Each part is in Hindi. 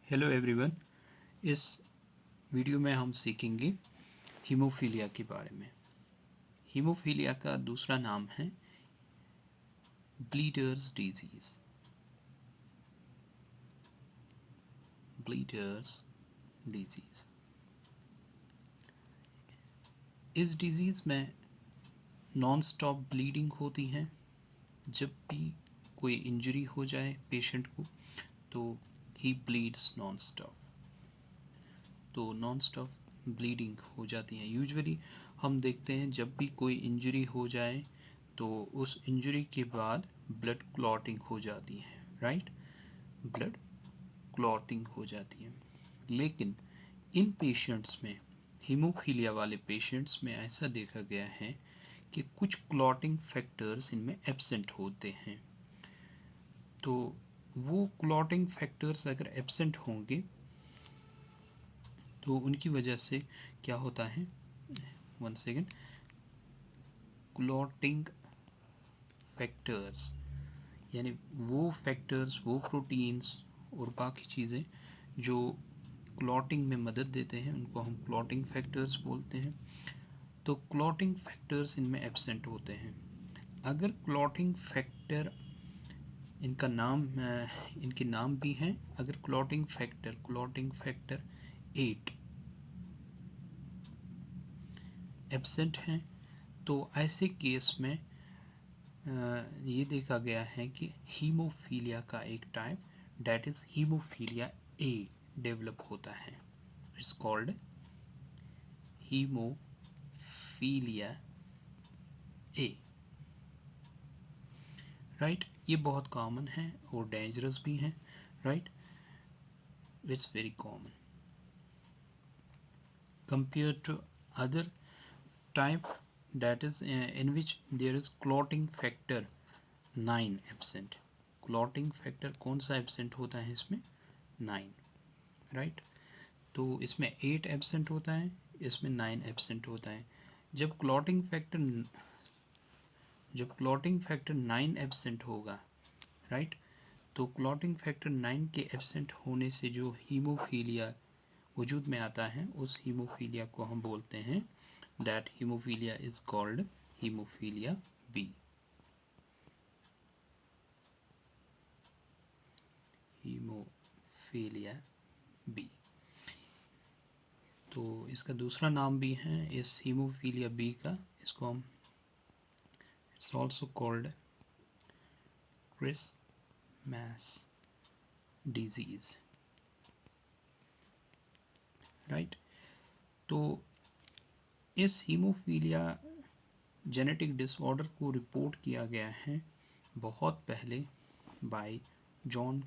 Hello everyone. इस वीडियो में हम सीखेंगे हीमोफीलिया के बारे में। हीमोफीलिया का दूसरा नाम है ब्लीडर्स डिजीज़। ब्लीडर्स डिजीज़ इस डिजीज़ में नॉन स्टॉप ब्लीडिंग होती है। जब भी कोई इंजरी हो जाए पेशेंट को तो ही ब्लीड्स नॉन स्टॉप। तो नॉन स्टॉप ब्लीडिंग हो जाती है। यूजुअली हम देखते हैं जब भी कोई इंजरी हो जाए तो उस इंजरी के बाद ब्लड क्लॉटिंग हो जाती है, राइट। ब्लड क्लॉटिंग हो जाती है। लेकिन इन पेशेंट्स में, हीमोफीलिया वाले पेशेंट्स में ऐसा देखा गया है कि कुछ क्लॉटिंग फैक्टर्स इनमें एब्सेंट होते हैं। तो वो क्लॉटिंग फैक्टर्स अगर एब्सेंट होंगे तो उनकी वजह से क्या होता है, वन सेकेंड, क्लॉटिंग फैक्टर्स यानी वो फैक्टर्स, वो प्रोटीन्स और बाकी चीज़ें जो क्लॉटिंग में मदद देते हैं उनको हम क्लॉटिंग फैक्टर्स बोलते हैं। तो क्लॉटिंग फैक्टर्स इनमें एब्सेंट होते हैं। अगर क्लॉटिंग फैक्टर इनके नाम भी हैं। अगर क्लॉटिंग फैक्टर 8 एब्सेंट हैं तो ऐसे केस में ये देखा गया है कि हीमोफीलिया का एक type, that is haemophilia A, develop होता है। It's called haemophilia A, right. ये बहुत कॉमन है और डेंजरस भी है, right. It's very common compared to other type, that is in which there is clotting factor 9 absent। Clotting factor कौन सा एब्सेंट होता है इसमें? 9, राइट। तो इसमें 8 एब्सेंट होता है, इसमें 9 एब्सेंट होता है। जब क्लॉटिंग फैक्टर 9 एब्सेंट होगा, राइट, तो क्लॉटिंग फैक्टर 9 के एब्सेंट होने से जो हीमोफीलिया वजूद में आता है उस हीमोफीलिया को हम बोलते हैं, that haemophilia is called haemophilia B. Haemophilia B. तो इसका दूसरा नाम भी है इस हीमोफीलिया बी का, इसको हम, it's also called Christmas disease, right. तो इस हीमोफीलिया जेनेटिक डिसऑर्डर को रिपोर्ट किया गया है बहुत पहले बाय जॉन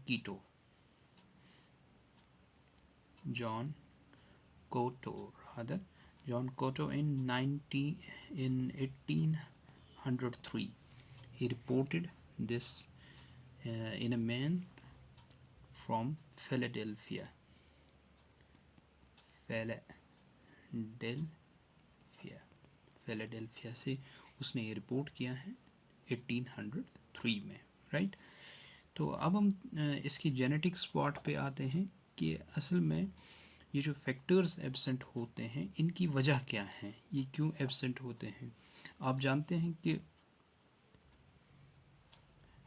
कोटो in 1803. He reported this in a man from Philadelphia से उसने ये रिपोर्ट किया है 1803 में, राइट। तो अब हम इसकी जेनेटिक्स पार्ट पे आते हैं कि असल में ये जो फैक्टर्स एब्सेंट होते हैं इनकी वजह क्या है, ये क्यों एब्सेंट होते हैं। आप जानते हैं कि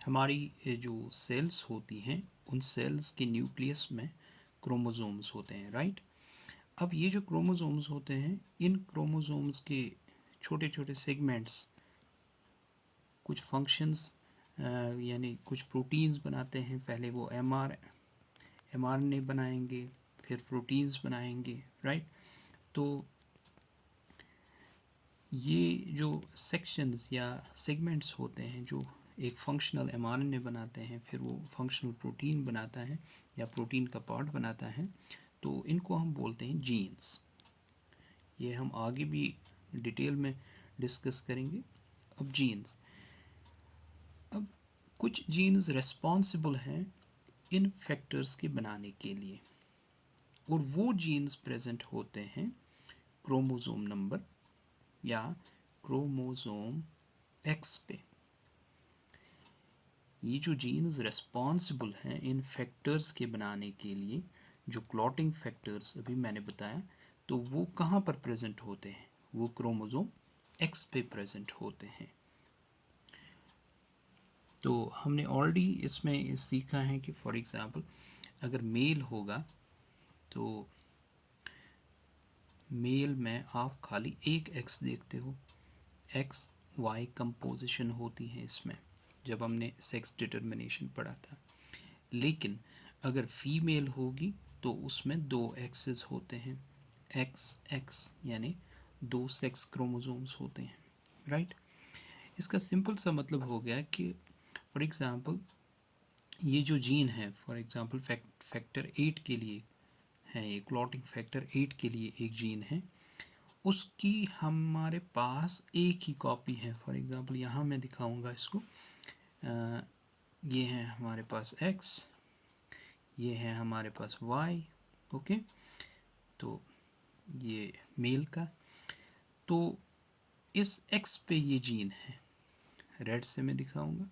हमारी जो सेल्स होती हैं उन सेल्स के न्यूक्लियस में क्रोमोसोम्स होते हैं, राइट। अब ये जो क्रोमोसोम्स होते हैं, इन क्रोमोसोम्स के छोटे छोटे सेगमेंट्स कुछ फंक्शंस यानी कुछ प्रोटीन्स बनाते हैं। पहले वो mRNA बनाएंगे, फिर प्रोटीन्स बनाएंगे, राइट। तो ये जो सेक्शंस या सेगमेंट्स होते हैं जो एक फंक्शनल mRNA बनाते हैं, फिर वो फंक्शनल प्रोटीन बनाता है या प्रोटीन का पार्ट बनाता है, तो इनको हम बोलते हैं जीन्स। ये हम आगे भी डिटेल में डिस्कस करेंगे। अब जीन्स, अब कुछ जीन्स रिस्पॉन्सिबल हैं इन फैक्टर्स के बनाने के लिए, और वो जीन्स प्रेजेंट होते हैं क्रोमोसोम नंबर या क्रोमोसोम एक्स पे। ये जो जीन्स रिस्पॉन्सिबल हैं इन फैक्टर्स के बनाने के लिए, जो क्लॉटिंग फैक्टर्स अभी मैंने बताया, तो वो कहाँ पर प्रेजेंट होते हैं? वो क्रोमोसोम एक्स पे प्रेजेंट होते हैं। तो हमने ऑलरेडी इसमें सीखा है कि फॉर एग्ज़ाम्पल अगर मेल होगा तो मेल में आप खाली एक एक्स देखते हो, एक्स वाई कंपोजिशन होती है इसमें, जब हमने सेक्स डिटर्मिनेशन पढ़ा था। लेकिन अगर फीमेल होगी तो उसमें दो एक्सेस होते हैं, एक्स एक्स, यानी दो सेक्स क्रोमोसोम्स होते हैं, राइट। इसका सिंपल सा मतलब हो गया कि फॉर एग्ज़ाम्पल ये जो जीन है, फॉर एग्ज़ाम्पल फैक्टर 8 के लिए है, ये क्लॉटिंग फैक्टर 8 के लिए एक जीन है, उसकी हमारे पास एक ही कॉपी है। फॉर एग्ज़ाम्पल यहाँ मैं दिखाऊंगा इसको, ये है हमारे पास x, ये है हमारे पास y, ओके। तो ये मेल का, तो इस x पे ये जीन है, रेड से मैं दिखाऊंगा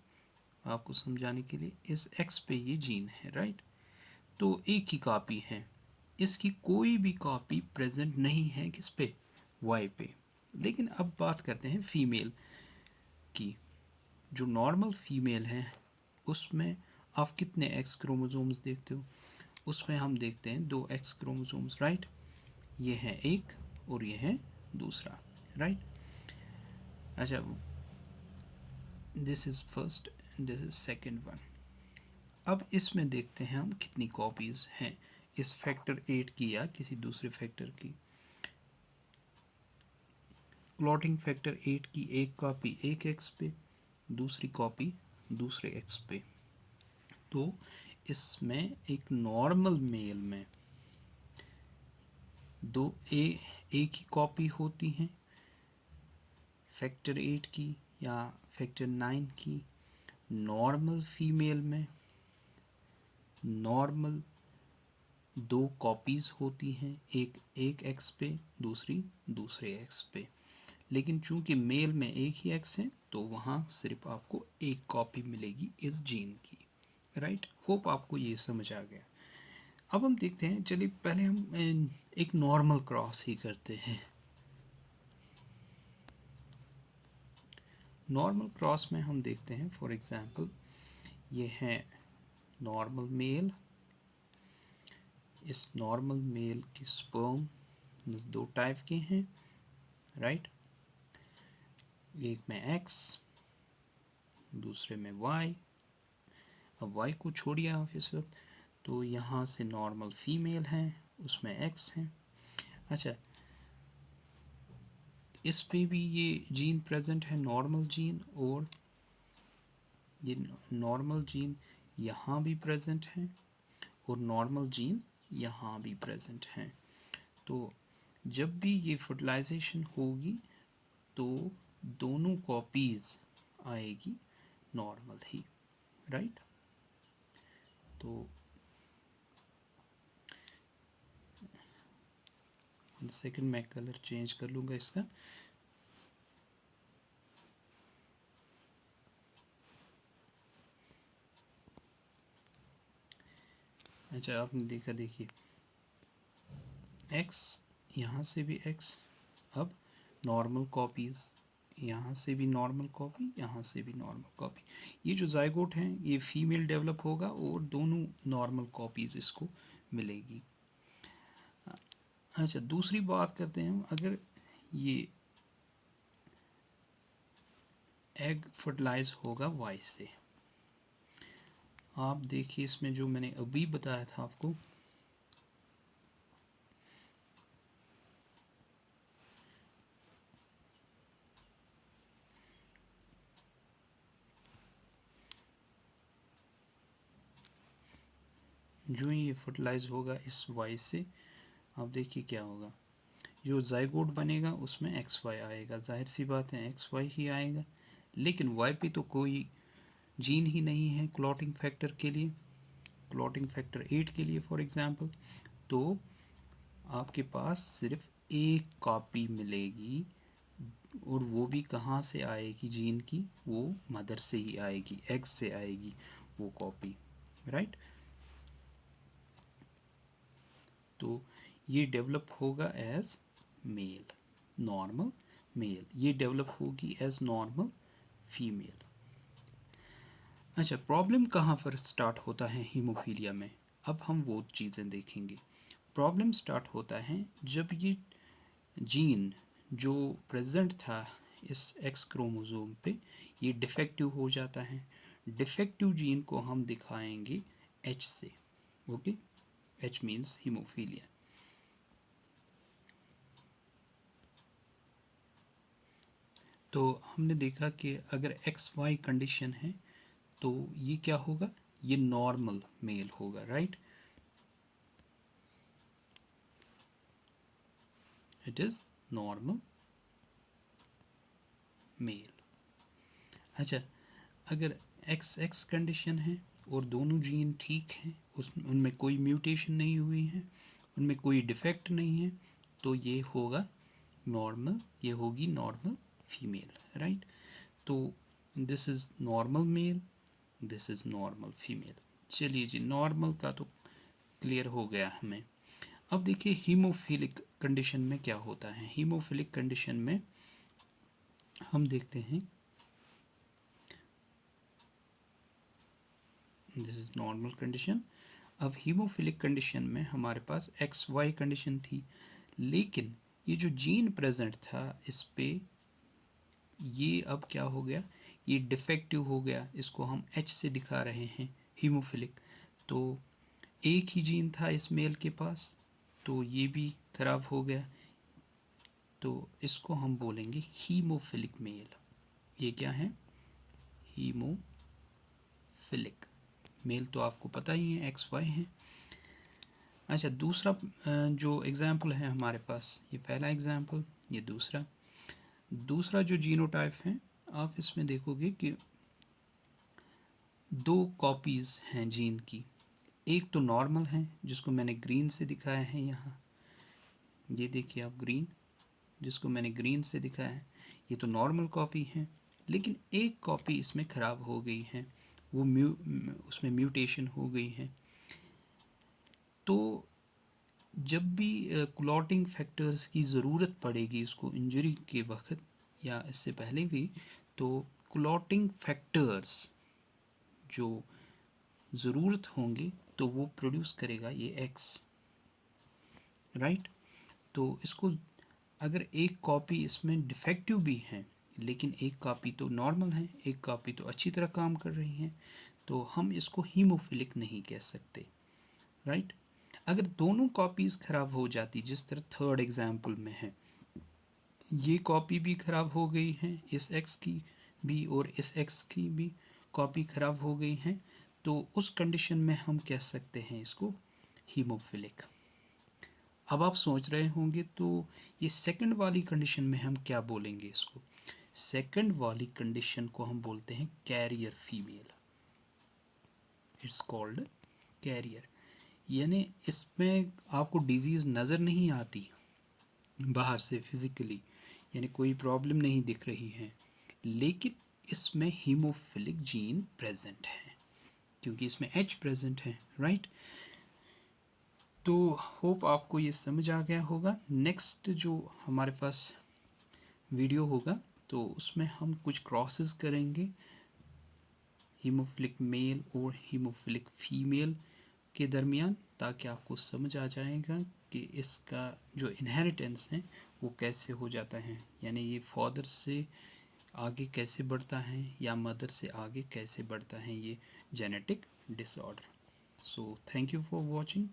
आपको समझाने के लिए, इस x पे ये जीन है, राइट। तो एक ही कॉपी है, इसकी कोई भी कॉपी प्रेजेंट नहीं है किस पे? y पे। लेकिन अब बात करते हैं फीमेल की। जो नॉर्मल फीमेल है उसमें आप कितने एक्स क्रोमोसोम्स देखते हो? उसमें हम देखते हैं दो एक्स क्रोमोसोम्स, राइट। ये है एक और ये है दूसरा, राइट। अच्छा, this is first, this is second one. अब इसमें देखते हैं हम कितनी कॉपीज़ हैं इस फैक्टर 8 की या किसी दूसरे फैक्टर की। क्लॉटिंग फैक्टर 8 की एक कॉपी एक एक्स पे, दूसरी कॉपी दूसरे एक्स पे। तो इसमें एक नॉर्मल मेल में दो एक ही कॉपी होती हैं फैक्टर 8 की या फैक्टर 9 की। नॉर्मल फीमेल में नॉर्मल दो कॉपीज़ होती हैं, एक एक्स पे, दूसरी दूसरे एक्स पे। लेकिन चूंकि मेल में एक ही एक्स है तो वहाँ सिर्फ आपको एक कॉपी मिलेगी इस जीन की, राइट। होप आपको ये समझ आ गया। अब हम देखते हैं, चलिए पहले हम एक नॉर्मल क्रॉस ही करते हैं। नॉर्मल क्रॉस में हम देखते हैं फॉर एग्ज़ाम्पल ये है नॉर्मल मेल, इस नॉर्मल मेल की स्पर्म दो टाइप के हैं, राइट। एक में एक्स, दूसरे में वाई। अब वाई को छोड़िए आप इस वक्त, तो यहाँ से नॉर्मल फीमेल हैं, उसमें एक्स हैं। अच्छा, इस पे भी ये जीन प्रेजेंट है, नॉर्मल जीन, और ये नॉर्मल जीन यहाँ भी प्रेजेंट है और नॉर्मल जीन यहाँ भी प्रेजेंट हैं। तो जब भी ये फर्टिलाइजेशन होगी तो दोनों कॉपीज़ आएगी नॉर्मल ही, राइट। तो 1 सेकेंड, मैं कलर चेंज कर लूँगा इसका। अच्छा, आपने देखा, देखिए एक्स, यहाँ से भी एक्स, अब नॉर्मल कॉपीज़, यहाँ से भी नॉर्मल कॉपी, यहाँ से भी नॉर्मल कॉपी। ये जो जाइगोट हैं ये फीमेल डेवलप होगा और दोनों नॉर्मल कॉपीज़ इसको मिलेगी। अच्छा, दूसरी बात करते हैं हम, अगर ये एग फर्टिलाइज होगा वाई से, आप देखिए इसमें जो मैंने अभी बताया था आपको, जो ही ये फर्टिलाइज होगा इस वाई से, आप देखिए क्या होगा, जो जाइगोट बनेगा उसमें एक्स वाई आएगा, जाहिर सी बात है एक्स वाई ही आएगा। लेकिन वाई पे तो कोई जीन ही नहीं है क्लॉटिंग फैक्टर के लिए, क्लॉटिंग फैक्टर 8 के लिए फॉर एग्ज़ाम्पल। तो आपके पास सिर्फ एक कॉपी मिलेगी, और वो भी कहाँ से आएगी जीन की? वो मदर से ही आएगी, एग से आएगी वो कॉपी, राइट। तो ये डेवलप होगा एज मेल, नॉर्मल मेल, ये डेवलप होगी एज नॉर्मल फीमेल। अच्छा, प्रॉब्लम कहाँ पर स्टार्ट होता है हीमोफीलिया में, अब हम वो चीज़ें देखेंगे। प्रॉब्लम स्टार्ट होता है जब ये जीन जो प्रेजेंट था इस एक्स क्रोमोसोम पे, ये डिफेक्टिव हो जाता है। डिफेक्टिव जीन को हम दिखाएंगे एच से, ओके। H means haemophilia. तो हमने देखा कि अगर एक्स वाई कंडीशन है तो ये क्या होगा, ये नॉर्मल मेल होगा, right. It is normal male. अच्छा, अगर एक्स एक्स कंडीशन है और दोनों जीन ठीक हैं, उस उनमें कोई म्यूटेशन नहीं हुई है, उनमें कोई डिफेक्ट नहीं है, तो ये होगा नॉर्मल, ये होगी नॉर्मल फीमेल, राइट। तो this is normal male, this is normal female. चलिए जी, नॉर्मल का तो क्लियर हो गया हमें। अब देखिए हीमोफिलिक कंडीशन में क्या होता है। हीमोफिलिक कंडीशन में हम देखते हैं, दिस इज नॉर्मल कंडीशन। अब हीमोफिलिक कंडीशन में हमारे पास एक्स वाई कंडीशन थी, लेकिन ये जो जीन प्रेजेंट था इस पे, ये अब क्या हो गया, ये डिफेक्टिव हो गया। इसको हम एच से दिखा रहे हैं, हीमोफिलिक। तो एक ही जीन था इस मेल के पास, तो ये भी खराब हो गया। तो इसको हम बोलेंगे हीमोफिलिक मेल। ये क्या है, हीमोफिलिक मेल। तो आपको पता ही है एक्स वाई है। अच्छा, दूसरा जो एग्जाम्पल है हमारे पास, ये पहला एग्जाम्पल, ये दूसरा जो जीनोटाइप है, आप इसमें देखोगे कि दो कॉपीज़ हैं जीन की। एक तो नॉर्मल है जिसको मैंने ग्रीन से दिखाया है यहाँ, ये देखिए आप ग्रीन, जिसको मैंने ग्रीन से दिखाया है, ये तो नॉर्मल कॉपी है। लेकिन एक कॉपी इसमें ख़राब हो गई है, वो उसमें म्यूटेशन हो गई है। तो जब भी क्लॉटिंग फैक्टर्स की ज़रूरत पड़ेगी उसको इंजरी के वक्त या इससे पहले भी, तो क्लॉटिंग फैक्टर्स जो ज़रूरत होंगे तो वो प्रोड्यूस करेगा ये एक्स, राइट। तो इसको, अगर एक कॉपी इसमें डिफेक्टिव भी है लेकिन एक कॉपी तो नॉर्मल है, एक कॉपी तो अच्छी तरह काम कर रही है, तो हम इसको हीमोफिलिक नहीं कह सकते, राइट। अगर दोनों कॉपीज़ ख़राब हो जाती, जिस तरह थर्ड एग्जाम्पल में है, ये कॉपी भी ख़राब हो गई है, इस एक्स की भी और इस एक्स की भी कॉपी ख़राब हो गई है, तो उस कंडीशन में हम कह सकते हैं इसको हीमोफिलिक। अब आप सोच रहे होंगे तो ये सेकंड वाली कंडीशन में हम क्या बोलेंगे इसको। सेकंड वाली कंडीशन को हम बोलते हैं carrier female. It's called carrier. यानी इसमें आपको डिजीज़ नज़र नहीं आती बाहर से फिज़िकली, यानी कोई प्रॉब्लम नहीं दिख रही है, लेकिन इसमें हीमोफिलिक जीन प्रेजेंट है क्योंकि इसमें एच प्रेजेंट है, राइट। तो होप आपको ये समझ आ गया होगा। नेक्स्ट जो हमारे पास वीडियो होगा तो उसमें हम कुछ क्रॉसेस करेंगे हीमोफिलिक मेल और हीमोफिलिक फीमेल के दरमियान, ताकि आपको समझ आ जाएगा कि इसका जो इनहेरिटेंस है वो कैसे हो जाता है, यानी ये फादर से आगे कैसे बढ़ता है या मदर से आगे कैसे बढ़ता है ये genetic disorder. So thank you for watching.